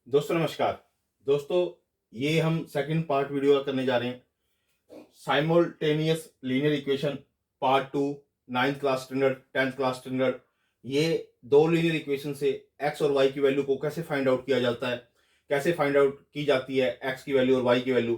दोस्तों नमस्कार। दोस्तों ये हम सेकंड पार्ट वीडियो करने जा रहे हैं। Simultaneous linear equation part two, ninth class standard, 10th class standard. ये दो लीनियर इक्वेशन से एक्स और वाई की वैल्यू को कैसे फाइंड आउट किया जाता है, कैसे फाइंड आउट की जाती है एक्स की वैल्यू और वाई की वैल्यू,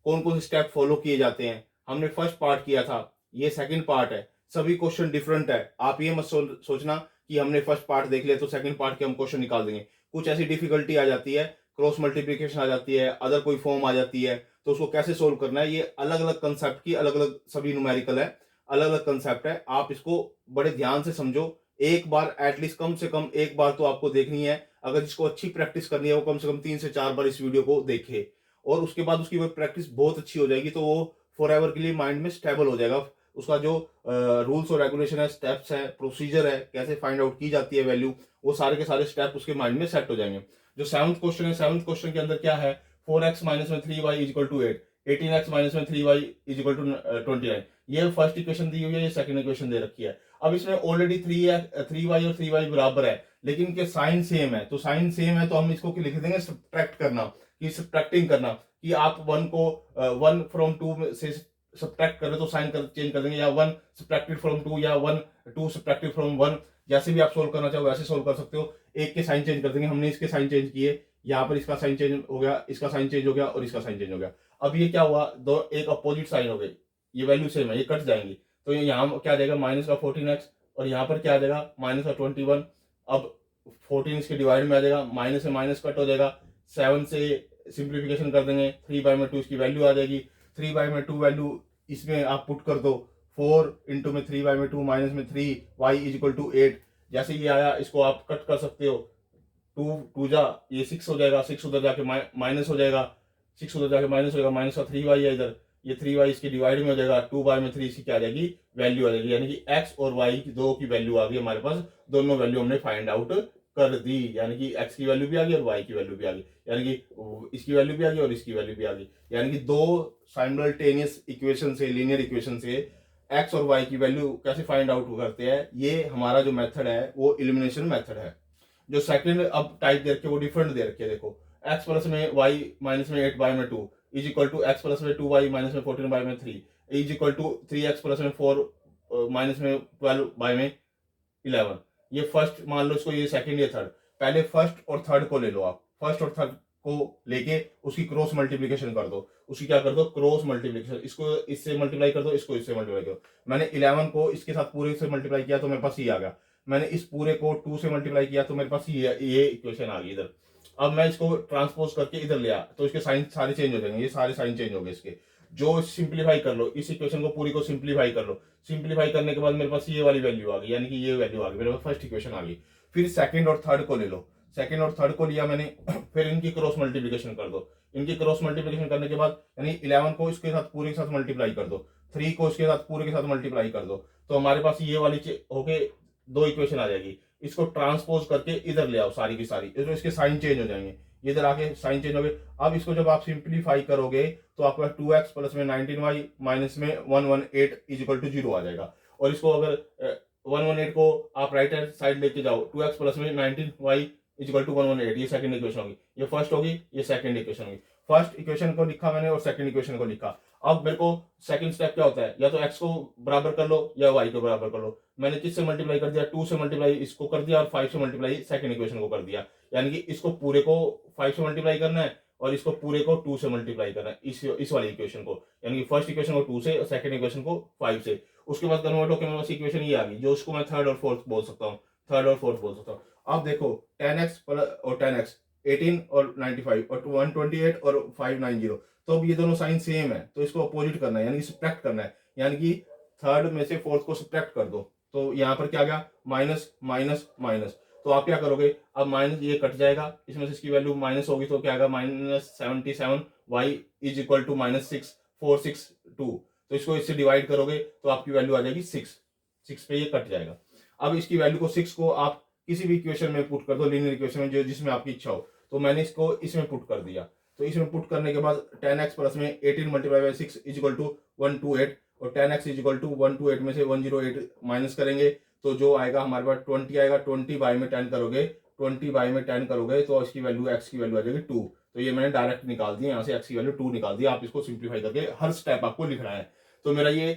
कौन कौन से स्टेप फॉलो किए जाते हैं। हमने फर्स्ट पार्ट किया था, ये सेकंड पार्ट है। सभी क्वेश्चन डिफरेंट है। आप ये मत सोचना कि हमने फर्स्ट पार्ट देख लिया तो सेकंड पार्ट के हम क्वेश्चन निकाल देंगे। कुछ ऐसी डिफिकल्टी आ जाती है, क्रॉस मल्टीप्लिकेशन आ जाती है, अदर कोई फॉर्म आ जाती है, तो उसको कैसे सोल्व करना है, ये अलग अलग कंसेप्ट की अलग अलग सभी न्यूमेरिकल है, अलग अलग कंसेप्ट है। आप इसको बड़े ध्यान से समझो। एक बार एटलीस्ट, कम से कम एक बार तो आपको देखनी है। अगर जिसको अच्छी प्रैक्टिस करनी है वो कम से कम 3 से 4 बार इस वीडियो को देखे, और उसके बाद उसकी वो प्रैक्टिस बहुत अच्छी हो जाएगी, तो वो फॉर एवर के लिए माइंड में स्टेबल हो जाएगा। उसका जो रूल्स और रेगुलेशन है, स्टेप्स है, प्रोसीजर है, कैसे फाइंड आउट की जाती है वैल्यू, वो सारे के सारे स्टेप उसके माइंड में सेट हो जाएंगे। जो सेवंथ क्वेश्चन है, सेवंथ क्वेश्चन के अंदर क्या है, 4x माइनस में 3y is equal to 8, 18x minus में 3y इज इक्वल टू 29। ये फर्स्ट इक्वेशन दी हुई है, ये सेकंड इक्वेशन दे रखी है। अब इसमें ऑलरेडी 3y और 3y बराबर है, लेकिन इनके साइन सेम है। तो साइन सेम है तो हम इसको लिख देंगे सब्ट्रैक्ट करना, कि सब्ट्रैक्टिंग करना, कि आप वन को 1 फ्रॉम 2 से सब्ट्रैक्ट कर रहे तो साइन चेंज कर देंगे, या 1 सब्ट्रैक्टेड फ्रॉम 2, या 1 2 सब्ट्रैक्टेड फ्रॉम 1। जैसे भी आप सोल्व करना चाहो वैसे सोल्व कर सकते हो। एक के साइन चेंज कर देंगे। हमने इसके साइन चेंज किए, यहाँ पर इसका साइन चेंज हो गया, इसका साइन चेंज हो गया और इसका साइन चेंज हो गया। अब ये क्या हुआ, दो एक अपोजिट साइन हो गई, ये वैल्यू सेम है, ये कट जाएंगी। तो यहाँ क्या आ जाएगा, माइनस का 14x, और यहाँ पर क्या आ जाएगा, माइनस का 21। अब 14 इसके डिवाइड में आ जाएगा, माइनस से माइनस कट हो जाएगा, 7 से सिंप्लीफिकेशन कर देंगे, 3/2 इसकी वैल्यू आ जाएगी। 3/2 वैल्यू इसमें आप पुट कर दो, 4 इंटू में 3/2 माइनस में 3y इज इक्वल टू 8। जैसे ये आया इसको आप कट कर सकते हो, 2 2 जा ये 6 हो जाएगा, 6 उधर जाके माइनस हो जाएगा, 6 उधर जाके माइनस हो जाएगा, माइनस का 3y है इधर, ये 3y इसके डिवाइड में हो जाएगा, 2 में 3 इसकी क्या आ जाएगी, वैल्यू आ जाएगी। यानी कि x और y की दो की वैल्यू आ गई हमारे पास, दोनों वैल्यू हमने फाइंड आउट कर दी। यानी कि x की वैल्यू भी आ गई और y की वैल्यू भी आ गई, यानी कि इसकी वैल्यू भी आ गई और इसकी वैल्यू भी आ गई। यानी कि दो साइमल्टेनियस इक्वेशन से, लीनियर इक्वेशन से एक्स और वाई की वैल्यू कैसे फाइंड आउट करते हैं, ये हमारा जो मेथड है वो इलिमिनेशन मेथड है। जो सेकंड अब टाइप दे रखे वो डिफरेंट दे रखे, देखो एक्स प्लस में वाई माइनस में 8/2 is equal to x plus में 2y माइनस में 14/3 is equal to 3x plus में 4 माइनस में 12/11। ये फर्स्ट मान लो इसको, ये सेकंड या थर्ड। पहले फर्स्ट और थर्ड को ले लो आप, फर्स्ट और थर्ड को लेके उसकी क्रॉस मल्टीप्लीकेशन कर दो, उसकी क्या कर दो, क्रॉस मल्टीप्लीकेशन। इसको इससे मल्टीप्लाई कर दो, इसको इससे मल्टीप्लाई करो। मैंने 11 को इसके साथ पूरे से मल्टीप्लाई किया तो मेरे पास ये आ गया, मैंने इस पूरे को 2 से मल्टीप्लाई किया तो मेरे पास ये इक्वेशन आ गई इधर। अब मैं इसको ट्रांसपोज करके इधर लिया तो इसके साइन सारे चेंज हो जाएंगे, ये सारे साइन चेंज हो गए इसके। जो सिंप्लीफाई कर लो, इस इक्वेशन को पूरी को सिंप्लीफाई कर लो, सिंप्लीफाई करने के बाद मेरे पास ये वाली वैल्यू आ गई, यानी कि ये वैल्यू आ गई, मेरे पास फर्स्ट इक्वेशन आ गई। फिर सेकंड और थर्ड को ले लो, सेकंड और थर्ड को लिया मैंने, फिर इनकी क्रॉस मल्टीप्लिकेशन कर दो। इनकी क्रॉस मल्टीप्लिकेशन करने के बाद यानी 11 को इसके साथ पूरे के साथ मल्टीप्लाई कर दो, 3 को इसके साथ पूरे के साथ मल्टीप्लाई कर दो, तो हमारे पास ये वाली होके दो इक्वेशन आ जाएगी। इसको ट्रांसपोज करके इधर ले आओ सारी की सारी, तो इसके साइन चेंज हो जाएंगे, इधर आके साइन चेंज हो गए। अब इसको जब आप सिंप्लीफाई करोगे तो आपके पास 2x प्लस में 19y माइनस में 118 इज इक्वल टू 0 आ जाएगा। और इसको अगर 118 को आप राइट हैंड साइड लेके जाओ, 2x प्लस में 19y इज इक्वल टू 118, ये सेकंड इक्वेशन होगी, ये फर्स्ट होगी, ये सेकंड इक्वेशन होगी। फर्स्ट इक्वेशन को लिखा मैंने और सेकंड इक्वेशन को लिखा। अब मेरे को सेकंड स्टेप क्या होता है, या तो x को बराबर कर लो या y को बराबर कर लो। मैंने किससे मल्टीप्लाई कर दिया, 2 से मल्टीप्लाई इसको कर दिया और 5 से मल्टीप्लाई सेकंड इक्वेशन को कर दिया। यानी कि इसको पूरे को 5 से मल्टीप्लाई करना है और इसको पूरे को 2 से मल्टीप्लाई करना है, इस वाली इक्वेशन को। यानी कि फर्स्ट इक्वेशन को 2 से और सेकंड इक्वेशन को 5 से। उसके बाद कन्वर्ट होकर मेरे पास इक्वेशन ये आ गई, जो उसको मैं थर्ड और फोर्थ बोल सकता हूँ, थर्ड और फोर्थ बोल सकता हूँ। अब देखो 10x और 10x, 18 और 95 और 128 और 590, तो अब ये दोनों साइन सेम है, तो इसको अपोजिट करना है, यानी कि सब्ट्रैक्ट करना है। यानी कि थर्ड में से फोर्थ को सब्ट्रैक्ट कर दो, तो यहाँ पर क्या आ गया, माइनस माइनस माइनस। तो आप क्या करोगे, अब माइनस ये कट जाएगा, इसमें से इसकी वैल्यू माइनस होगी, तो क्या आएगा, -77 y इज इक्वल टू -6462। तो इसको इससे डिवाइड करोगे तो आपकी वैल्यू आ जाएगी 6 पे, ये कट जाएगा। अब इसकी वैल्यू को 6 को आप किसी भी इक्वेशन में पुट कर दो, लीनियर इक्वेशन में, जो जिसमें आपकी इच्छा हो। तो मैंने इसको इसमें पुट कर दिया, तो इसमें पुट करने के बाद 10x प्लस में 18 multiply by 6 is equal to 128, और 10x इज इक्वल टू 128 में से 108 माइनस करेंगे तो जो आएगा हमारे पास 20 आएगा। 20 बाई में 10 करोगे 20 बाई में 10 करोगे तो इसकी वैल्यू x की वैल्यू आ जाएगी 2। तो ये मैंने डायरेक्ट निकाल दिया, यहाँ से x की वैल्यू 2 निकाल दिया। आप इसको सिंप्लीफाई करके हर स्टेप आपको लिखना है। तो मेरा ये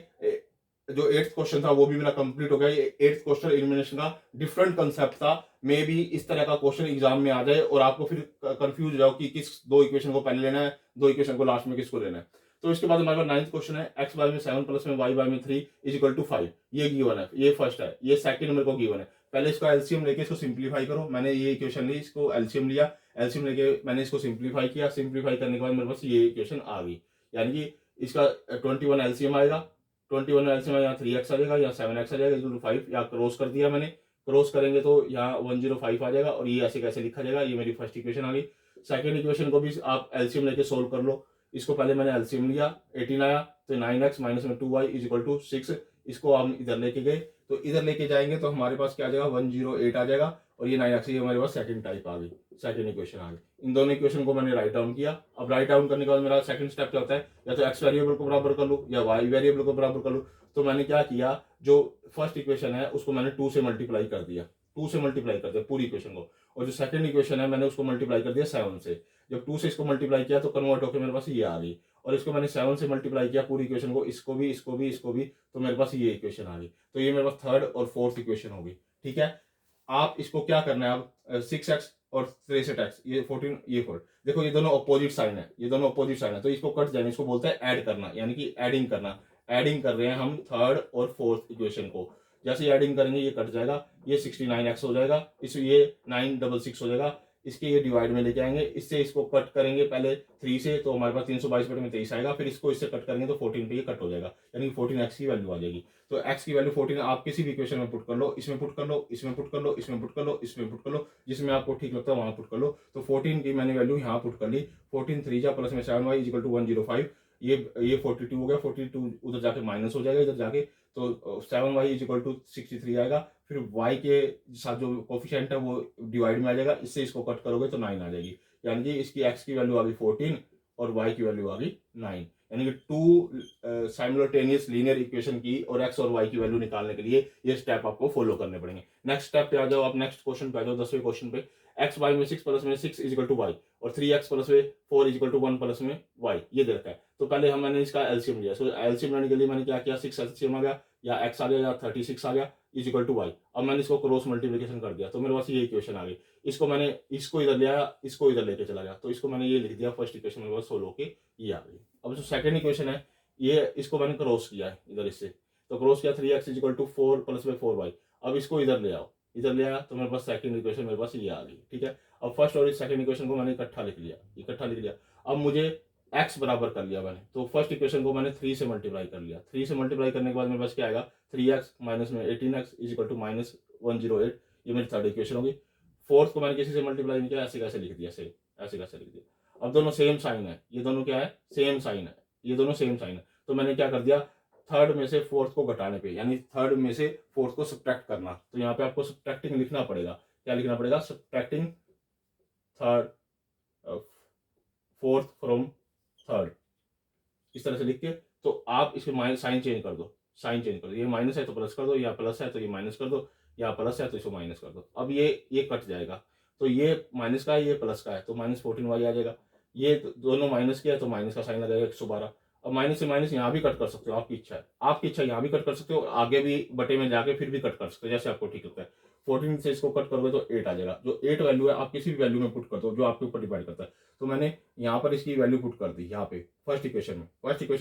जो 8th क्वेश्चन था वो भी मेरा कंप्लीट हो गया। ये 8th क्वेश्चन एलिमिनेशन का डिफरेंट कंसेप्ट था। मे बी इस तरह का क्वेश्चन एग्जाम में आ जाए और आपको फिर कंफ्यूज हो जाओ कि किस दो इक्वेशन को पहले लेना है, दो इक्वेशन को लास्ट में किसको लेना है। तो इसके बाद हमारे पास 9th क्वेश्चन है, x बाय में 7 प्लस में y बाय में 3 इज इक्वल टू 5। ये गिवन है, ये फर्स्ट है, ये सेकंड नंबर को गिवन है। पहले इसका एलसीएम लेके इसको सिंप्लीफाई करो। मैंने ये इक्वेशन ली, इसको एलसीएम लिया, एलसीएम लेके मैंने इसको सिंप्लीफाई किया। सिंप्लीफाई करने के बाद मेरे पास ये इक्वेशन आ गई, यानी कि इसका 21 एलसीएम आएगा। 21 एलसीएम यहाँ 3x आ जाएगा, यहाँ 7x आ जाएगा, इक्वल टू 5। यहाँ क्रॉस कर दिया मैंने, क्रॉस करेंगे तो यहाँ 105 आ जाएगा और ये ऐसे कैसे लिखा जाएगा। ये मेरी फर्स्ट इक्वेशन आ गई। सेकंड इक्वेशन को भी आप एलसीएम लेके सोल्व कर लो। इसको पहले मैंने एलसीएम लिया, 18 आया, तो 9x माइनस में 2y इज इक्वल टू 6। इसको हम इधर लेके गए, तो इधर लेके जाएंगे तो हमारे पास क्या आ जाएगा, 108 आ जाएगा। और ये 9x, ये हमारे पास सेकंड टाइप आ गई, सेकंड इक्वेशन आ गई। इन दोनों इक्वेशन को मैंने राइट डाउन किया। अब राइट डाउन करने के बाद मेरा सेकंड स्टेप क्या होता है, या तो x वेरिएबल को बराबर कर लूँ या y वेरिएबल को बराबर कर लूँ। तो मैंने क्या किया, जो फर्स्ट इक्वेशन है उसको मैंने 2 से मल्टीप्लाई कर दिया, 2 से मल्टीप्लाई कर दिया पूरी इक्वेशन को। और जो सेकंड इक्वेशन है मैंने उसको मल्टीप्लाई कर दिया 7 से। जब 2 से इसको मल्टीप्लाई किया तो कन्वर्ट होकर मेरे पास ये आ गई। और इसको मैंने 7 से मल्टीप्लाई किया पूरी इक्वेशन को, इसको भी, इसको भी, इसको भी, तो मेरे पास ये इक्वेशन आ गई। तो ये मेरे पास थर्ड और फोर्थ इक्वेशन होगी। ठीक है, आप इसको क्या करना है, अब 6x और 63x, ये 14, ये 4। देखो ये दोनों अपोजिट साइन है, ये दोनों अपोजिट साइन है, तो इसको कट जाएंगे। इसको बोलते हैं ऐड करना, यानी कि एडिंग करना। एडिंग कर रहे हैं हम थर्ड और फोर्थ इक्वेशन को। जैसे एडिंग करेंगे ये कट जाएगा, ये 69x हो जाएगा, इस ये 966 हो जाएगा। इसके ये डिवाइड में लेके आएंगे, इससे इसको कट करेंगे पहले 3 से, तो हमारे पास 322/23 आएगा। फिर इसको इससे कट करेंगे तो 14 पे ये कट हो जाएगा, यानी 14x की वैल्यू आ जाएगी। तो x की वैल्यू 14 आप किसी भी इक्वेशन में पुट कर लो, इसमें पुट कर लो, इसमें पुट कर लो, इसमें पुट कर लो, इसमें पुट कर लो, जिसमें आपको ठीक लगता है वहां पुट कर लो। तो 14 की मैंने वैल्यू यहाँ पुट कर ली। 14 3 जा प्लस में 7y इज इक्वल टू 105। ये 42 हो गया, 42 उधर जाके माइनस हो जाएगा इधर जाके, तो 7y इज इक्वल टू 63 आएगा। फिर y के साथ जो कोफिशिएंट है वो डिवाइड में आ जाएगा, इससे इसको कट करोगे तो 9 आ जाएगी। यानी कि इसकी x की वैल्यू आ गई 14 और y की वैल्यू आ गई 9। यानी कि 2 साइमल्टेनियस लीनियर इक्वेशन की और x और y की वैल्यू निकालने के लिए ये स्टेप आपको फॉलो करने पड़ेंगे। नेक्स्ट स्टेप पे आ जाओ आप, नेक्स्ट क्वेश्चन पे आ जाओ, 10वें क्वेश्चन पे। x बाय में 6 प्लस में 6 इज इक्वल टू y और 3x प्लस में 4 इज इक्वल टू 1 प्लस में y, ये दे रखा है। तो पहले मैंने इसका एलसीएम लिया। सो एलसीएम लेने के लिए मैंने क्या किया, 6 एलसीएम आ गया, या x आ गया, या 36 आ गया इज इक्वल टू y। अब मैंने इसको क्रॉस मल्टीप्लिकेशन कर दिया तो मेरे पास ये इक्वेशन आ गई। इसको मैंने इसको इधर लिया, इसको इधर लेके चला गया, तो इसको मैंने ये लिख दिया फर्स्ट इक्वेशन मेरे पास सोल्व होके ये आ गई। अब जो सेकंड इक्वेशन है ये, इसको मैंने क्रॉस किया है इधर इससे, तो क्रॉस किया 3x is equal to 4 plus में 4y। अब इसको इधर ले आओ, इधर ले आया तो मेरे पास सेकंड इक्वेशन मेरे पास ये आ गई। ठीक है, अब फर्स्ट और सेकंड इक्वेशन को मैंने इकट्ठा लिख लिया, इकट्ठा लिख लिया। अब मुझे x बराबर कर लिया मैंने, तो फर्स्ट इक्वेशन को मैंने 3 से मल्टीप्लाई कर लिया। 3 से मल्टीप्लाई करने के बाद मेरे पास क्या आएगा, 3x माइनस में 18x is equal to minus 108। ये मेरी थर्ड इक्वेशन होगी। फोर्थ को मैंने किसी से मल्टीप्लाई नहीं किया, ऐसे कैसे लिख दिया, सेम ऐसे कैसे लिख दिया। अब दोनों सेम साइन है, ये दोनों क्या है, सेम साइन है, ये दोनों सेम साइन है। तो मैंने क्या कर दिया, थर्ड में से फोर्थ को घटाने पे, यानी थर्ड में से फोर्थ को सब्ट्रैक्ट करना, तो यहाँ पे आपको सब्ट्रैक्टिंग लिखना पड़ेगा। क्या लिखना पड़ेगा, subtracting third fourth from third, इस तरह से लिख के। तो आप इसके माइनस साइन चेंज कर दो, साइन चेंज कर दो, ये माइनस है तो प्लस कर दो, या प्लस है तो ये माइनस कर दो, या प्लस है तो इसको माइनस कर दो। अब ये कट जाएगा, तो ये माइनस का है, ये प्लस का है, तो माइनस 14y आ जाएगा। ये दोनों माइनस किया है तो माइनस का साइन आ जाएगा 112। अब माइनस से माइनस यहाँ भी कट कर सकते हो, आपकी इच्छा है, आपकी इच्छा यहाँ भी कट कर सकते हो, आगे भी बटे में जाके फिर भी कट कर सकते हो, जैसे आपको ठीक लगता है। 14 से इसको कट करोगे तो 8 आ जाएगा। जो 8 वैल्यू है आप किसी भी वैल्यू में पुट कर दो जो आपके ऊपर डिपेंड करता है। तो मैंने यहाँ पर इसकी वैल्यू पुट कर दी, यहाँ पे फर्स्ट इक्वेशन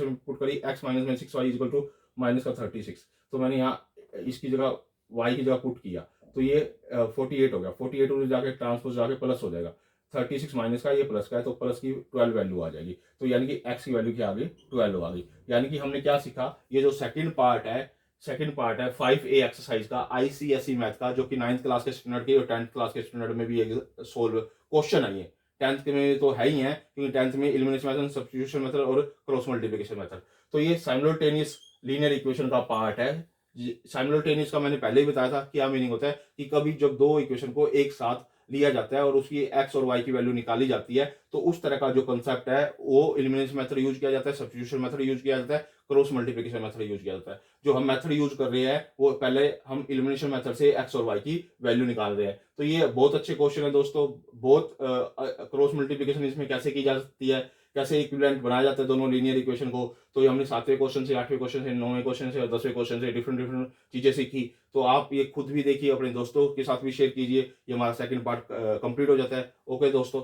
में पुट करी, x माइनस में 6y इक्वल टू माइनस का 36। तो मैंने यहाँ इसकी जगह y की जगह पुट किया, तो ये 48 हो गया। 48 उधर जाके ट्रांसपोज जाके प्लस हो जाएगा, 36 माइनस का, ये प्लस का है, तो प्लस की 12 वैल्यू आ जाएगी। तो यानी कि x की वैल्यू क्या आ गई, 12 आ गई। यानी कि हमने क्या सीखा, ये जो सेकंड पार्ट है 5A एक्सरसाइज का, ICSE मैथ का, जो कि 9th क्लास के स्टैंडर्ड के और 10th क्लास के स्टैंडर्ड में भी एक सोल्व क्वेश्चन है। ये 10th के में तो है ही है, क्योंकि 10th में एलिमिनेशन मेथड, सब्स्टिट्यूशन मेथड और क्रॉस मल्टीप्लिकेशन मेथड। तो ये साइमल्टेनियस लीनियर इक्वेशन का पार्ट है। साइमल्टेनियस का मैंने पहले ही बताया था क्या मीनिंग होता है, कि कभी जब दो इक्वेशन को एक साथ लिया जाता है और उसकी एक्स और वाई की वैल्यू निकाली जाती है। तो उस तरह का जो कंसेप्ट है वो एलिमिनेशन मेथड यूज किया जाता है, सब्स्टिट्यूशन मेथड यूज किया जाता है, क्रॉस मल्टीप्लिकेशन मेथड यूज किया जाता है। जो हम मेथड यूज कर रहे हैं वो पहले हम एलिमिनेशन मेथड से एक्स और वाई की वैल्यू निकाल रहे हैं। तो ये बहुत अच्छे क्वेश्चन है दोस्तों। बहुत क्रॉस मल्टीप्लिकेशन इसमें कैसे की जा सकती है, कैसे इक्विवेलेंट बनाया जाता है दोनों लीनियर इक्वेशन को, तो ये हमने 7वें क्वेश्चन से, 8वें क्वेश्चन से, 9वें क्वेश्चन से और 10वें क्वेश्चन से डिफरेंट डिफरेंट चीजें सीखी। तो आप ये खुद भी देखिए, अपने दोस्तों के साथ भी शेयर कीजिए। ये हमारा सेकंड पार्ट कंप्लीट हो जाता है। ओके दोस्तों।